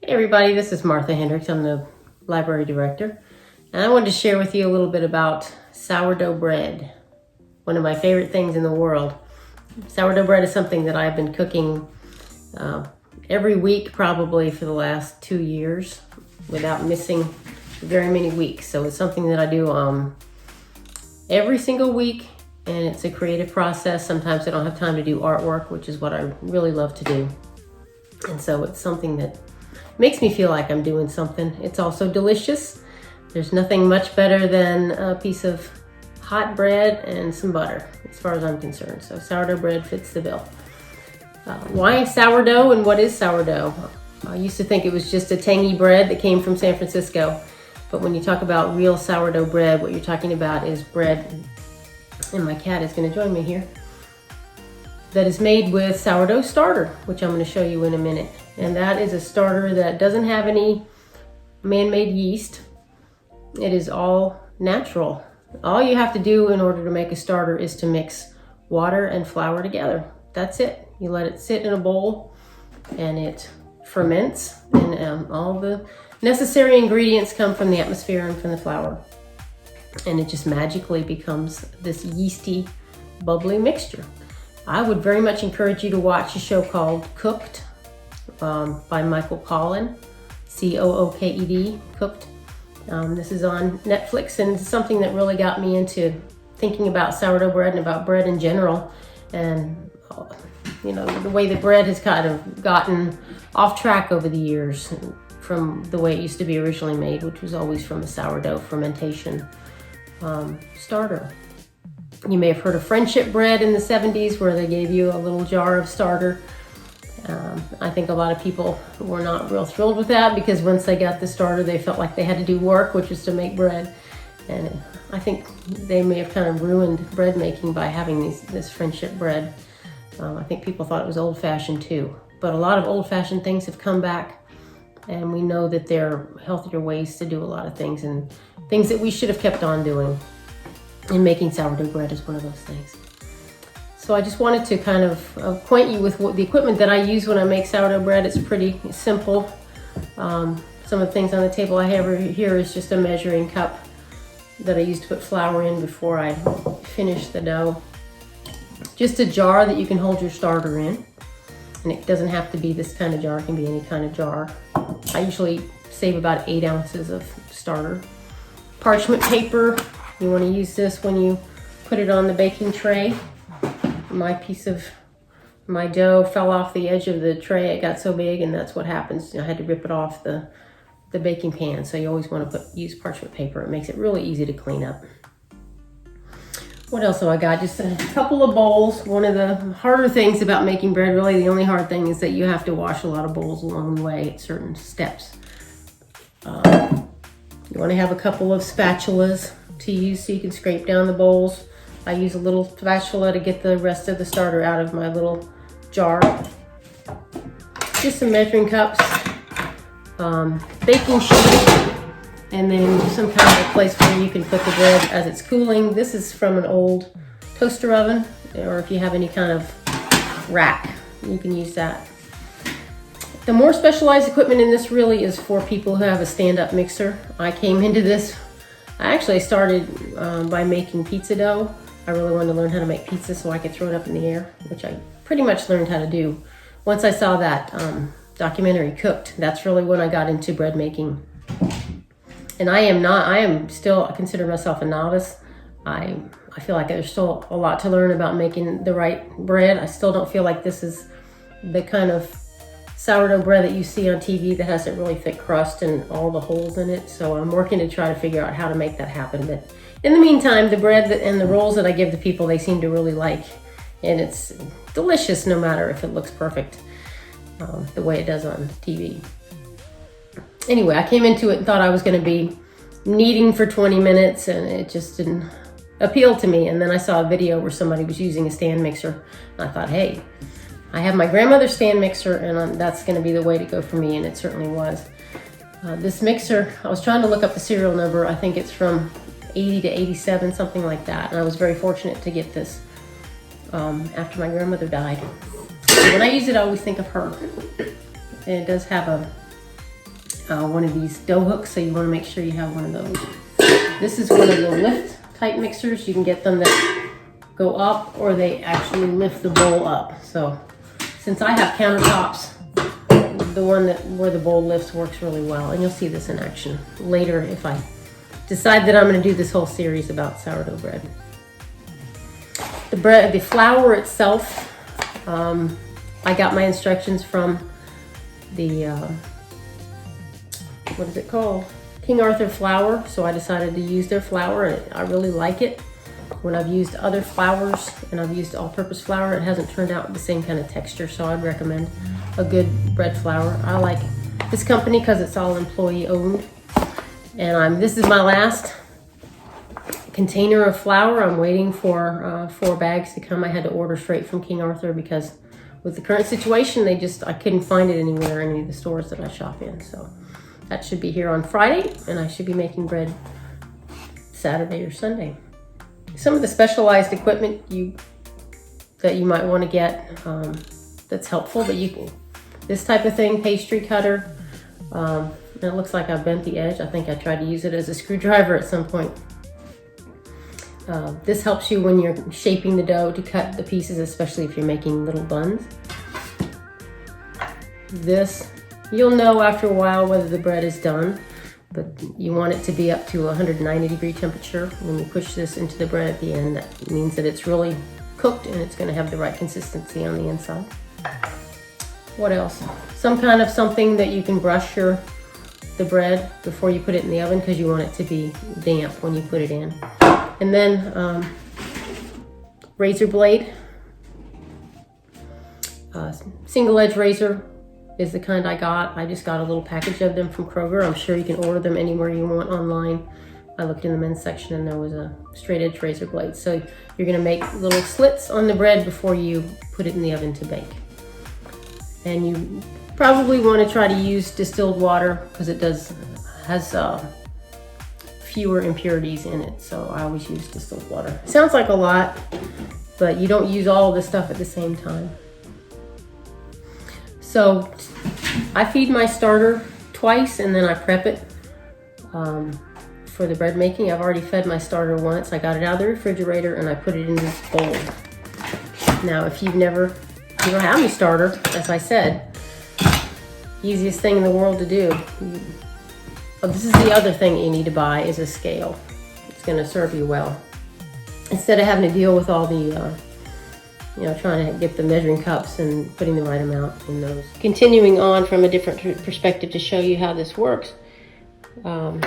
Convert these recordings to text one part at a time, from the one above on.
Hey everybody, this is Martha Hendricks. I'm the library director, and I wanted to share with you a little bit about sourdough bread, one of my favorite things in the world. Sourdough bread is something that I've been cooking every week probably for the last 2 years without missing very many weeks. So it's something that I do every single week, and it's a creative process. Sometimes I don't have time to do artwork, which is what I really love to do. And so it's something that makes me feel like I'm doing something. It's also delicious. There's nothing much better than a piece of hot bread and some butter, as far as I'm concerned. So sourdough bread fits the bill. Why sourdough, and what is sourdough? I used to think it was just a tangy bread that came from San Francisco. But when you talk about real sourdough bread, what you're talking about is bread, and my cat is going to join me here, that is made with sourdough starter, which I'm going to show you in a minute. And that is a starter that doesn't have any man-made yeast. It is all natural. All you have to do in order to make a starter is to mix water and flour together. That's it. You let it sit in a bowl and it ferments, and all the necessary ingredients come from the atmosphere and from the flour. And it just magically becomes this yeasty, bubbly mixture. I would very much encourage you to watch a show called Cooked by Michael Collin, C-O-O-K-E-D, Cooked. This is on Netflix, and it's something that really got me into thinking about sourdough bread and about bread in general. And you know, the way the bread has kind of gotten off track over the years from the way it used to be originally made, which was always from a sourdough fermentation starter. You may have heard of friendship bread in the 70s, where they gave you a little jar of starter. I think a lot of people were not real thrilled with that, because once they got the starter, they felt like they had to do work, which is to make bread. And I think they may have kind of ruined bread making by having this friendship bread. I think people thought it was old-fashioned too. But a lot of old-fashioned things have come back, and we know that there are healthier ways to do a lot of things, and things that we should have kept on doing. And making sourdough bread is one of those things. So I just wanted to kind of acquaint you with the equipment that I use when I make sourdough bread. It's pretty simple. Some of the things on the table I have here is just a measuring cup that I use to put flour in before I finish the dough. Just a jar that you can hold your starter in. And it doesn't have to be this kind of jar, it can be any kind of jar. I usually save about 8 ounces of starter. Parchment paper. You want to use this when you put it on the baking tray. My piece of my dough fell off the edge of the tray. It got so big, and that's what happens. I had to rip it off the baking pan. So you always want to use parchment paper. It makes it really easy to clean up. What else have I got? Just a couple of bowls. One of the harder things about making bread, really the only hard thing, is that you have to wash a lot of bowls along the way at certain steps. You want to have a couple of spatulas to use so you can scrape down the bowls. I use a little spatula to get the rest of the starter out of my little jar. Just some measuring cups, baking sheet, and then some kind of a place where you can put the bread as it's cooling. This is from an old toaster oven, or if you have any kind of rack, you can use that. The more specialized equipment in this really is for people who have a stand-up mixer. I came into this, I actually started by making pizza dough. I really wanted to learn how to make pizza so I could throw it up in the air, which I pretty much learned how to do once I saw that documentary Cooked. That's really when I got into bread making. And I consider myself a novice. I feel like there's still a lot to learn about making the right bread. I still don't feel like this is the kind of sourdough bread that you see on TV that has a really thick crust and all the holes in it. So I'm working to try to figure out how to make that happen. But in the meantime, the bread and the rolls that I give to people, they seem to really like. And it's delicious no matter if it looks perfect the way it does on TV. Anyway, I came into it and thought I was going to be kneading for 20 minutes, and it just didn't appeal to me. And then I saw a video where somebody was using a stand mixer. And I thought, hey, I have my grandmother's stand mixer, and that's going to be the way to go for me, and it certainly was. This mixer, I was trying to look up the serial number. I think it's from 80 to 87, something like that. And I was very fortunate to get this after my grandmother died. So when I use it, I always think of her. And it does have one of these dough hooks, so you want to make sure you have one of those. This is one of the lift type mixers. You can get them that go up, or they actually lift the bowl up. So since I have countertops, the one where the bowl lifts works really well, and you'll see this in action later if I decide that I'm going to do this whole series about sourdough bread. The flour itself, I got my instructions from the what is it called? King Arthur flour. So I decided to use their flour, and I really like it. When I've used other flours and I've used all-purpose flour, it hasn't turned out the same kind of texture, so I'd recommend a good bread flour. I like this company because it's all employee owned. And this is my last container of flour. I'm waiting for 4 bags to come. I had to order straight from King Arthur because with the current situation, I couldn't find it anywhere in any of the stores that I shop in. So that should be here on Friday, and I should be making bread Saturday or Sunday. Some of the specialized equipment that you might want to get that's helpful, but this type of thing, pastry cutter, and it looks like I bent the edge. I think I tried to use it as a screwdriver at some point. This helps you when you're shaping the dough to cut the pieces, especially if you're making little buns. You'll know after a while whether the bread is done, but you want it to be up to 190-degree temperature. When you push this into the bread at the end, that means that it's really cooked and it's going to have the right consistency on the inside. What else? Some kind of something that you can brush the bread before you put it in the oven, because you want it to be damp when you put it in. And then razor blade. Single edge razor is the kind I got. I just got a little package of them from Kroger. I'm sure you can order them anywhere you want online. I looked in the men's section and there was a straight edge razor blade. So you're gonna make little slits on the bread before you put it in the oven to bake. And you probably want to try to use distilled water because it has fewer impurities in it. So I always use distilled water. Sounds like a lot, but you don't use all of this stuff at the same time. So I feed my starter twice and then I prep it for the bread making. I've already fed my starter once. I got it out of the refrigerator and I put it in this bowl. Now, if you don't have any starter, as I said, easiest thing in the world to do. This is the other thing you need to buy is a scale. It's going to serve you well. Instead of having to deal with all the trying to get the measuring cups and putting the right amount in those. Continuing on from a different perspective to show you how this works. I'm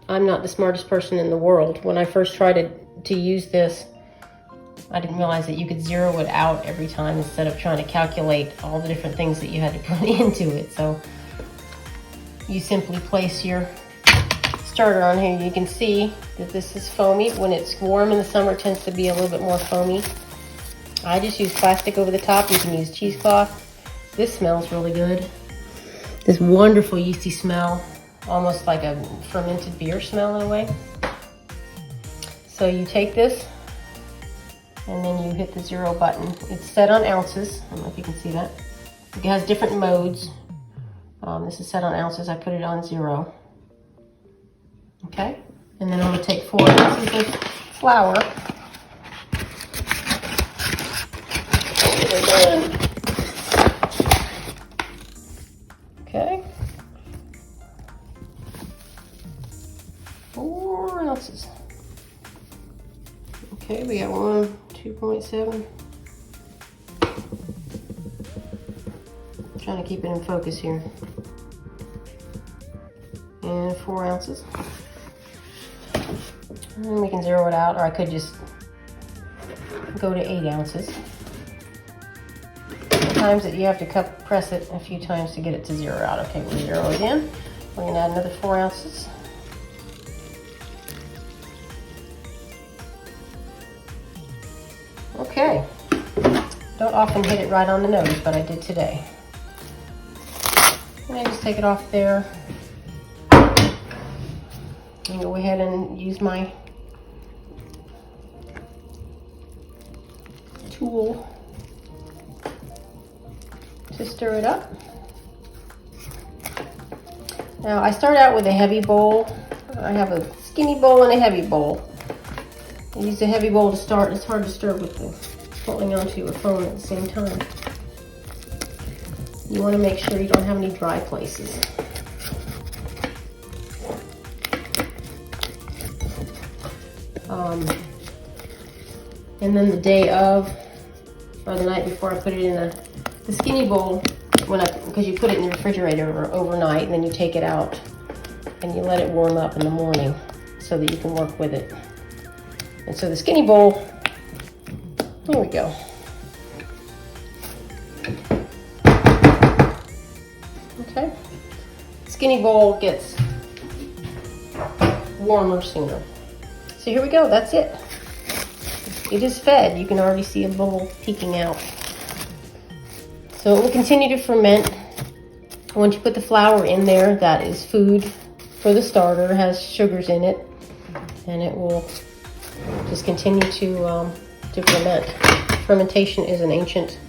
not the smartest person in the world. When I first tried to use this, I didn't realize that you could zero it out every time instead of trying to calculate all the different things that you had to put into it. So you simply place your starter on here. You can see that this is foamy. When it's warm in the summer, it tends to be a little bit more foamy. I just use plastic over the top. You can use cheesecloth. This smells really good. This wonderful yeasty smell, almost like a fermented beer smell in a way. So you take this and then you hit the 0 button. It's set on ounces. I don't know if you can see that. It has different modes. This is set on ounces. I put it on 0. Okay, and then I'm gonna take 4 ounces of flour. Okay, 4 ounces. Okay, we got 2.7. Trying to keep it in focus here. And 4 ounces. And we can zero it out, or I could just go to 8 ounces. Sometimes you have to press it a few times to get it to 0 out. Okay, we'll zero it in. We're gonna add another 4 ounces. Okay, don't often hit it right on the nose, but I did today. And I just take it off there and go ahead and use my tool to stir it up. Now I start out with a heavy bowl. I have a skinny bowl and a heavy bowl. I use the heavy bowl to start. It's hard to stir with holding onto a phone at the same time. You want to make sure you don't have any dry places. And then the day of, or the night before, I put it in the skinny bowl because you put it in the refrigerator overnight, and then you take it out and you let it warm up in the morning so that you can work with it. And so the skinny bowl, here we go. Okay, skinny bowl gets warmer sooner. So here we go, that's it. It is fed. You can already see a bubble peeking out. So it will continue to ferment. Once you put the flour in there, that is food for the starter. It has sugars in it, and it will just continue to ferment. Fermentation is an ancient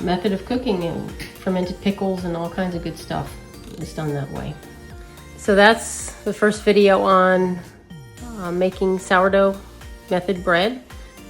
method of cooking, and fermented pickles and all kinds of good stuff is done that way. So that's the first video on making sourdough method bread,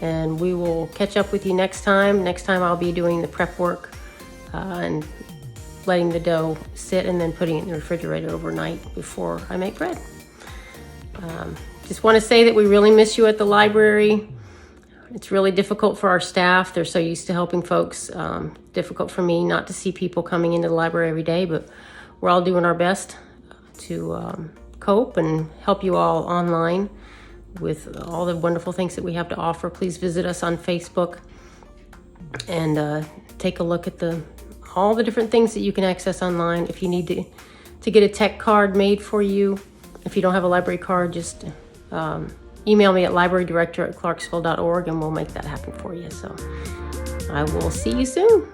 and we will catch up with you next time. Next time I'll be doing the prep work and letting the dough sit and then putting it in the refrigerator overnight before I make bread. Just want to say that we really miss you at the library. It's really difficult for our staff. They're so used to helping folks. Difficult for me not to see people coming into the library every day, but we're all doing our best to cope and help you all online with all the wonderful things that we have to offer. Please visit us on Facebook and take a look at all the different things that you can access online. If you need to get a tech card made for you, if you don't have a library card, just email me at librarydirector@clarksville.org and we'll make that happen for you. So I will see you soon.